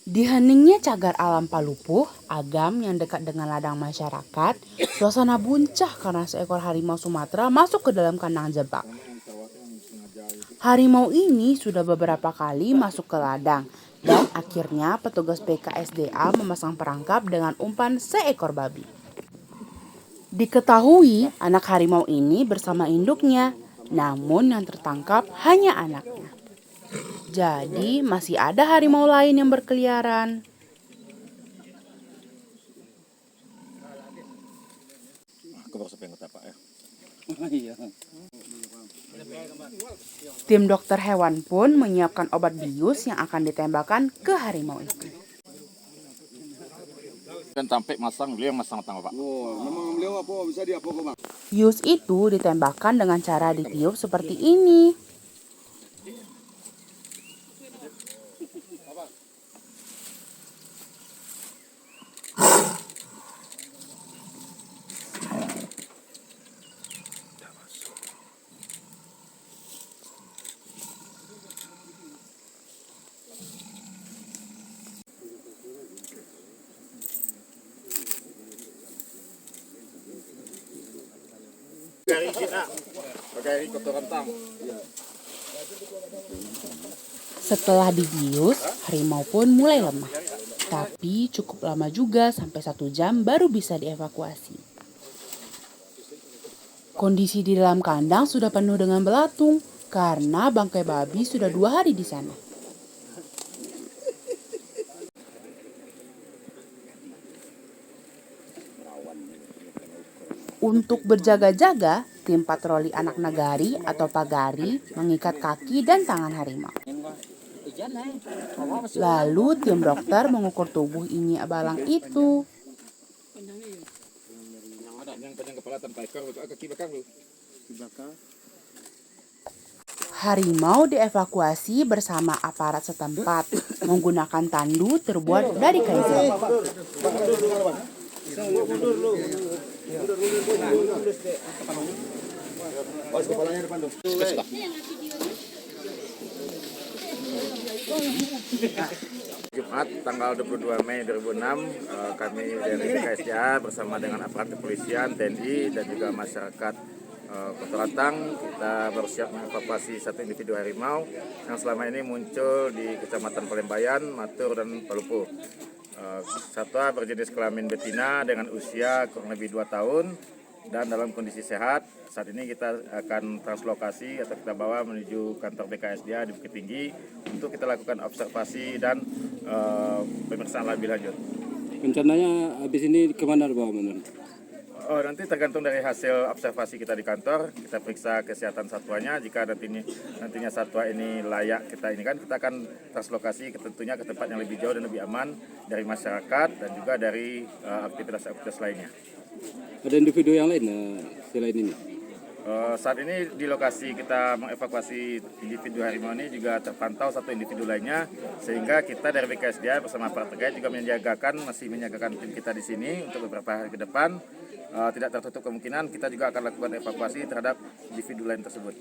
Di heningnya cagar alam Palupuh, Agam yang dekat dengan ladang masyarakat, suasana buncah karena seekor harimau Sumatera masuk ke dalam kandang jebak. Harimau ini sudah beberapa kali masuk ke ladang dan akhirnya petugas BKSDA memasang perangkap dengan umpan seekor babi. Diketahui anak harimau ini bersama induknya, namun yang tertangkap hanya anaknya. Jadi masih ada harimau lain yang berkeliaran. Aku baru sampai ngerti apa ya. Tim dokter hewan pun menyiapkan obat bius yang akan ditembakkan ke harimau itu. Dan sampai beliau yang masang tangga Pak. Memang beliau apa bisa dia apa Bang? Bius itu ditembakkan dengan cara ditiup seperti ini. Dari Cina, pakai kotoran tang. Setelah dibius, harimau pun mulai lemah. Tapi cukup lama juga sampai 1 jam baru bisa dievakuasi. Kondisi di dalam kandang sudah penuh dengan belatung karena bangkai babi sudah 2 hari di sana. Untuk berjaga-jaga, tim patroli anak nagari atau pagari mengikat kaki dan tangan harimau. Lalu tim dokter mengukur tubuh ini abalang itu. Yang panjang kepala tanpa ekor, kaki belakang lu. Harimau dievakuasi bersama aparat setempat menggunakan tandu terbuat dari kayu jati. Jumat tanggal 22 Mei 2006 kami dari BKSDA bersama dengan aparat kepolisian, TNI dan juga masyarakat Kota Rantang kita bersiap mengevakuasi satu individu harimau yang selama ini muncul di Kecamatan Palembayan, Matur dan Palupuh. Satwa berjenis kelamin betina dengan usia kurang lebih 2 tahun dan dalam kondisi sehat. Saat ini kita akan translokasi atau kita bawa menuju kantor BKSDA di Bukit Tinggi untuk kita lakukan observasi dan pemeriksaan lebih lanjut. Rencananya habis ini kemana bawa menurut? Oh, nanti tergantung dari hasil observasi kita di kantor, kita periksa kesehatan satwanya. Jika nantinya satwa ini layak kita ini kan, kita akan translokasi tentunya ke tempat yang lebih jauh dan lebih aman dari masyarakat dan juga dari aktivitas-aktivitas lainnya. Ada individu yang lain selain ini? Saat ini di lokasi kita mengevakuasi individu harimau ini juga terpantau satu individu lainnya, sehingga kita dari BKSDA bersama aparat terkait juga masih menyiagakan tim kita di sini untuk beberapa hari ke depan. Tidak tertutup kemungkinan kita juga akan lakukan evakuasi terhadap individu lain tersebut.